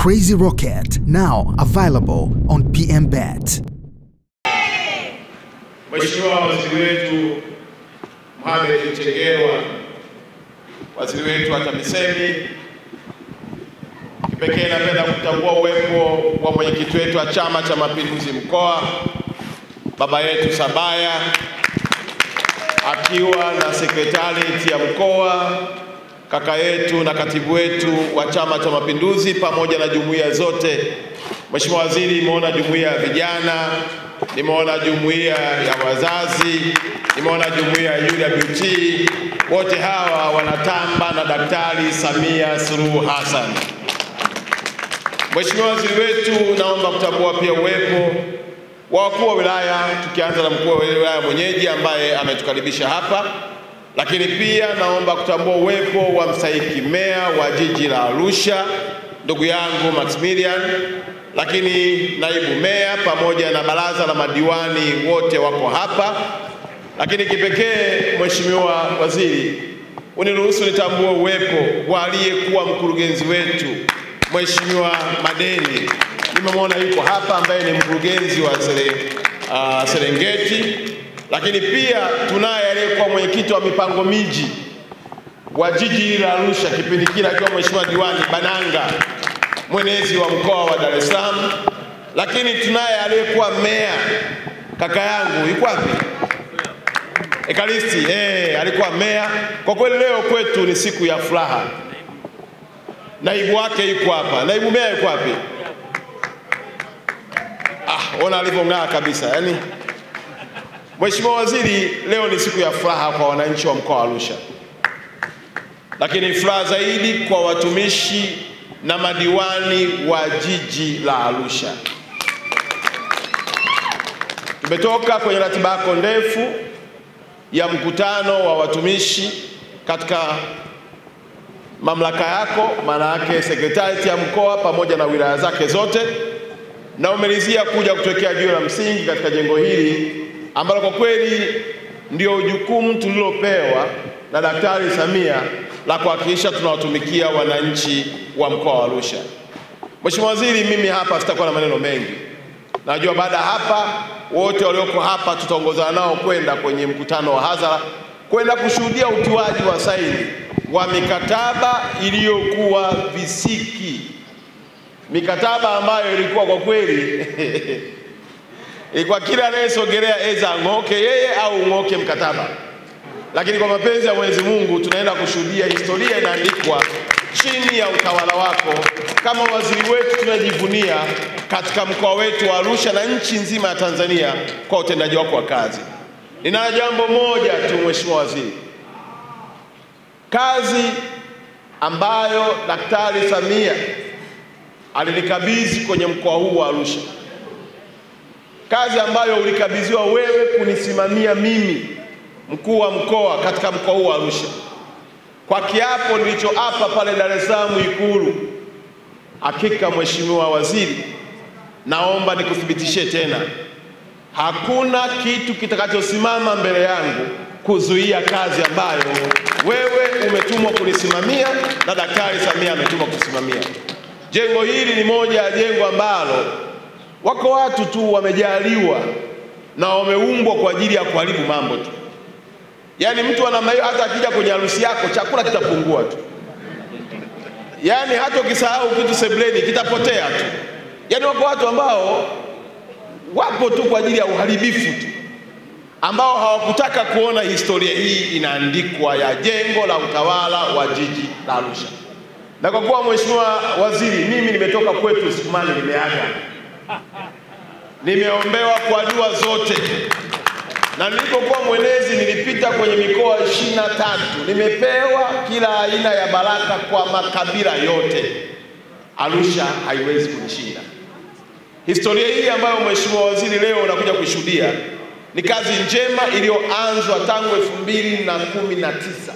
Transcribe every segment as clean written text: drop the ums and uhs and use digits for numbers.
Crazy Rocket, now available on PMBet. Mheshimiwa Waziri wetu Mohamed Mchengerwa, waziri wetu wa TAMISEMI, kipekee napenda kutambua uwepo wa mwenyekiti wetu wa Chama cha Mapinduzi mkoa, baba yetu Sabaya, akiwa na sekretarieti ya mkoa, kaka yetu na katibu wetu wa Chama cha Mapinduzi pamoja na jumuiya zote. Mheshimiwa Waziri, nimeona jumuiya ya vijana, nimeona jumuiya ya wazazi, nimeona jumuiya ya UWT, wote hawa wanatamba na Daktari Samia Suluhu Hassan. Mheshimiwa Waziri wetu, naomba kutambua pia uwepo wa wakuu wa wilaya, tukianza na mkuu wa wilaya mwenyeji ambaye ametukaribisha hapa, lakini pia naomba kutambua uwepo wa mstahiki meya wa jiji la Arusha, ndugu yangu Maximilian, lakini naibu meya pamoja na baraza la madiwani wote wako hapa. Lakini kipekee Mheshimiwa Waziri, uniruhusu nitambue uwepo wa aliyekuwa mkurugenzi wetu Mheshimiwa Madeni, nimemwona yuko hapa, ambaye ni mkurugenzi wa Serengeti. Lakini pia tunaye aliyekuwa mwenyekiti wa mipango miji wa jiji la Arusha kipindi kile akiwa Mheshimiwa Diwani Bananga, mwenezi wa mkoa wa Dar es Salaam. Lakini tunaye aliyekuwa meya, kaka yangu yuko wapi? Ekaristi, alikuwa meya. Kwa kweli leo kwetu ni siku ya furaha. Naibu wake yuko hapa. Naibu meya yuko wapi? Ona alivyong'aa kabisa. Yaani Mheshimiwa Waziri, leo ni siku ya furaha kwa wananchi wa mkoa wa Arusha. Lakini furaha zaidi kwa watumishi na madiwani wa jiji la Arusha. Tumetoka kwenye ratiba yako ndefu ya mkutano wa watumishi katika mamlaka yako, maana yake sekretarieti ya mkoa pamoja na wilaya zake zote, na umelizia kuja kutokea jiwe la msingi katika jengo hili ambalo kwa kweli ndio jukumu tulilopewa na Daktari Samia la kuhakikisha tunawatumikia wananchi wa mkoa wa Arusha. Mheshimiwa Waziri, mimi hapa sitakuwa na maneno mengi. Najua baada hapa wote walioko hapa tutaongozana nao kwenda kwenye mkutano wa hadhara, kwenda kushuhudia utiwaji wa saini wa mikataba iliyokuwa visiki. Mikataba ambayo ilikuwa kwa kweli ilikuwa kila anayesogelea eza ng'oke yeye au ng'oke mkataba. Lakini kwa mapenzi ya Mwenyezi Mungu tunaenda kushuhudia historia inaandikwa chini ya utawala wako. Kama waziri wetu tunajivunia katika mkoa wetu wa Arusha na nchi nzima ya Tanzania kwa utendaji wako wa kazi. Nina jambo moja tu Mheshimiwa Waziri. Kazi ambayo Daktari Samia alinikabidhi kwenye mkoa huu wa Arusha, kazi ambayo ulikabidhiwa wewe kunisimamia mimi mkuu wa mkoa katika mkoa huu wa Arusha, kwa kiapo nilichoapa pale Dar es Salaam Ikulu, hakika Mheshimiwa Waziri, naomba nikuthibitishie tena, hakuna kitu kitakachosimama mbele yangu kuzuia kazi ambayo wewe umetumwa kunisimamia na Daktari Samia ametumwa kusimamia. Jengo hili ni moja ya jengo ambalo wako watu tu wamejaliwa na wameumbwa kwa ajili ya kuharibu mambo tu. Yaani mtu ana maana hata akija kwenye harusi yako chakula kitapungua tu. Yaani hata ukisahau kitu sebleni kitapotea tu. Yaani wako watu ambao wapo tu kwa ajili ya uharibifu tu, ambao hawakutaka kuona historia hii inaandikwa ya jengo la utawala wa jiji la Arusha. Na kwa kuwa Mheshimiwa Waziri, mimi nimetoka kwetu Sukumani, nimeaga. Nimeombewa kwa dua zote. Na nilipokuwa mwenezi nilipita kwenye mikoa 23. Nimepewa kila aina ya baraka kwa makabila yote. Arusha haiwezi kunishinda. Historia hii ambayo Mheshimiwa Waziri leo unakuja kushuhudia ni kazi njema iliyoanzwa tangu 2019.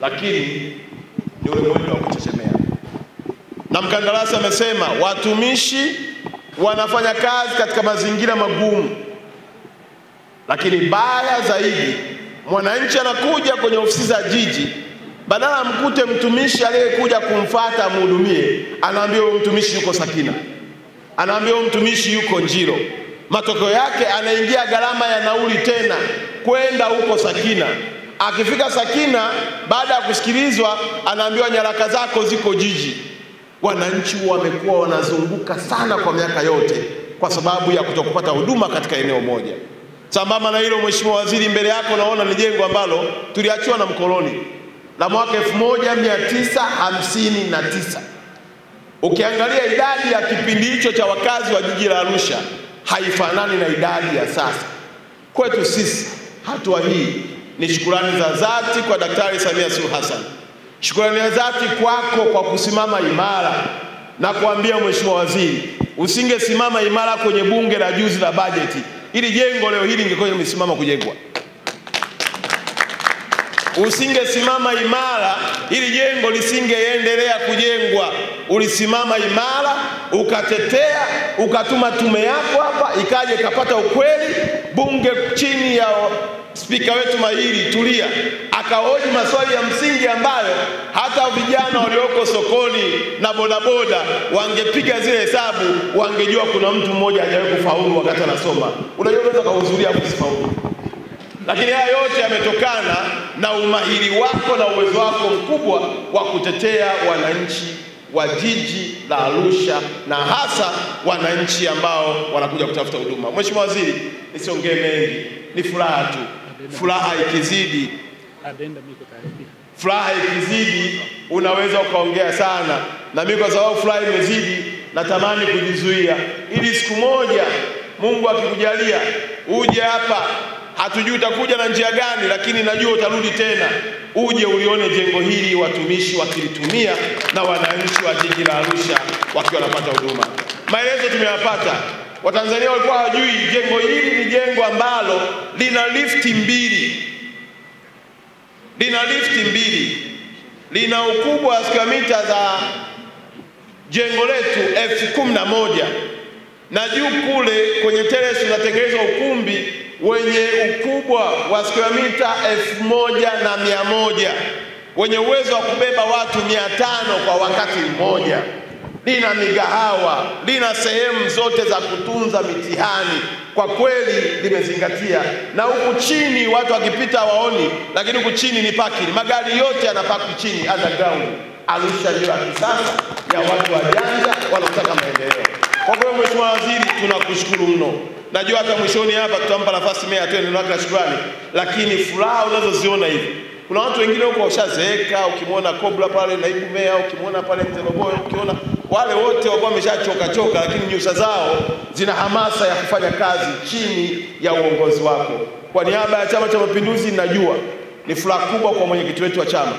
Lakini ni ule mwendo wa kuchechemea. Na mkandarasi amesema watumishi wanafanya kazi katika mazingira magumu. Lakini baya zaidi, mwananchi anakuja kwenye ofisi za jiji Badala mkute mtumishi aliyekuja kumfuata mhudumie, anaambia huyo mtumishi yuko Sakina, anaambia huyo mtumishi yuko Njiro. Matokeo yake anaingia gharama ya nauli tena kwenda huko Sakina. Akifika Sakina, baada ya kusikilizwa, anaambiwa nyaraka zako ziko jiji. Wananchi wamekuwa wanazunguka sana kwa miaka yote kwa sababu ya kutokupata huduma katika eneo moja. Sambamba na hilo, Mheshimiwa Waziri, mbele yako naona ni jengo ambalo tuliachiwa na mkoloni la mwaka 1959. Ukiangalia idadi ya kipindi hicho cha wakazi wa jiji la Arusha haifanani na idadi ya sasa. Kwetu sisi, hatua hii ni shukrani za dhati kwa Daktari Samia Suluhu Hassan. Shukrani za dhati kwako kwa kusimama imara na kuambia Mheshimiwa Waziri, usingesimama imara kwenye bunge la juzi la bajeti, ili jengo leo hili lingekuwa limesimama kujengwa. Usingesimama imara, ili jengo lisingeendelea kujengwa. Ulisimama imara, ukatetea, ukatuma tume yako hapa, ikaje ikapata ukweli. Bunge chini ya spika wetu mahiri Tulia akahoji maswali ya msingi ambayo hata vijana walioko sokoni na bodaboda wangepiga zile hesabu, wangejua kuna mtu mmoja hajawahi kufaulu wakati anasoma. Unajua unaweza kuhudhuria kusifaulu. Lakini haya yote yametokana na umahiri wako na uwezo wako mkubwa wa kutetea wananchi wa jiji la Arusha na hasa wananchi ambao wanakuja kutafuta huduma. Mheshimiwa Waziri, nisiongee mengi, ni furaha tu. Furaha ikizidi, unaweza ukaongea sana. Na mimi kwa sababu furaha imezidi, natamani kujizuia, ili siku moja Mungu akikujalia uje hapa. Hatujui utakuja na njia gani, lakini najua utarudi tena, uje ulione jengo hili watumishi wakilitumia na wananchi wa jiji la Arusha wakiwa wanapata huduma. Maelezo tumeyapata. Watanzania walikuwa hawajui jengo hili ni jengo ambalo lina lifti mbili. Lina ukubwa wa square mita za jengo letu 11,000. Na juu kule kwenye terrace unatengenezwa ukumbi wenye ukubwa wa square mita 1,100 wenye uwezo wa kubeba watu 500 kwa wakati mmoja. Lina migahawa, lina sehemu zote za kutunza mitihani. Kwa kweli limezingatia. Na huku chini watu wakipita waoni, lakini huku chini ni parking. Magari yote yanapaki chini underground. Arusha ndio ya kisasa ya watu wajanja wanaotaka maendeleo. Kwa kweli Mheshimiwa Waziri, tunakushukuru mno. Najua hata mwishoni hapa tutampa nafasi meya atoe neno lake la shukrani, lakini furaha unazoziona hivi. Kuna watu wengine huko washazeeka, ukimwona Kobra pale naibu meya, ukimwona pale Mteroboyo, ukiona wale wote wao wameshachoka, lakini nyuso zao zina hamasa ya kufanya kazi chini ya uongozi wako. Kwa niaba ya Chama cha Mapinduzi, najua ni furaha kubwa kwa mwenyekiti wetu wa chama,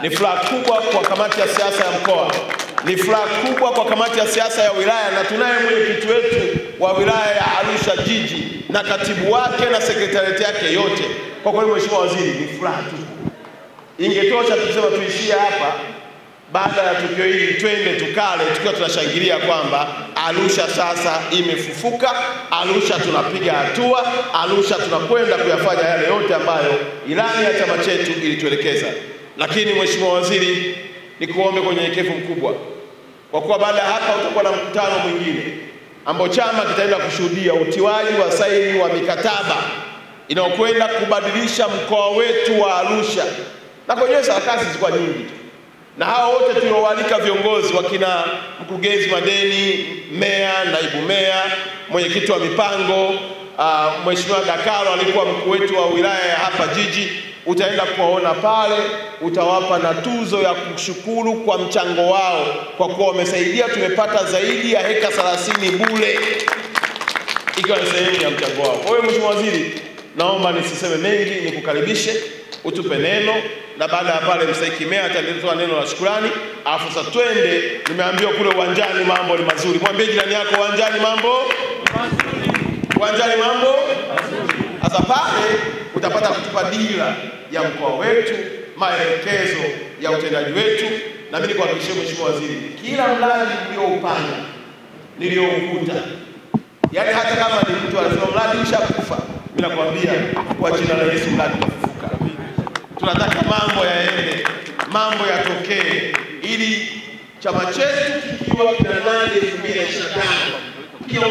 ni furaha kubwa kwa kamati ya siasa ya mkoa, ni furaha kubwa kwa kamati ya siasa ya wilaya, na tunaye mwenyekiti wetu wa wilaya ya Arusha jiji na katibu wake na sekretarieti yake yote. Kwa kweli Mheshimiwa Waziri, ni furaha tu. Ingetosha kusema tuishie hapa. Baada ya tukio hili twende tukale tukiwa tunashangilia kwamba Arusha sasa imefufuka, Arusha tunapiga hatua, Arusha tunakwenda kuyafanya yale yote ambayo ilani ya chama chetu ilituelekeza. Lakini Mheshimiwa Waziri, nikuombe kwa unyenyekevu mkubwa, kwa kuwa baada ya hapa utakuwa na mkutano mwingine ambao chama kitaenda kushuhudia utiwaji wa saini wa mikataba inayokwenda kubadilisha mkoa wetu wa Arusha. Na kwenye sarakasi zilikuwa nyingi. Na hao wote tuliowalika viongozi, wakina mkurugenzi madeni, meya, naibu meya, mwenyekiti wa mipango, Mheshimiwa Dakalo alikuwa mkuu wetu wa wilaya ya hapa jiji, utaenda kuwaona pale, utawapa na tuzo ya kushukuru kwa mchango wao kwa kuwa wamesaidia. Tumepata zaidi ya heka 30 bure ikiwa ni sehemu ya mchango wao. Kwa hiyo Mheshimiwa Waziri, naomba nisiseme mengi, nikukaribishe utupe neno, na baada ya pale mstahiki meya ataendelea neno la shukrani. Alafu sasa twende, nimeambiwa kule uwanjani mambo ni mazuri. Mwambie jirani yako uwanjani mambo mazuri. Uwanjani mambo mazuri. Sasa pale utapata kutupa dira ya mkoa wetu, maelekezo ya utendaji wetu, na mimi nikuhakikishie Mheshimiwa Waziri, kila mradi ulioupanga nilioukuta, yaani hata kama ni mtu anasema mradi ushakufa, mimi nakwambia kwa jina la Yesu mradi utafufuka. tunataka mambo yaende, mambo yatokee, ili chama chetu kikiwa kinanadi 2025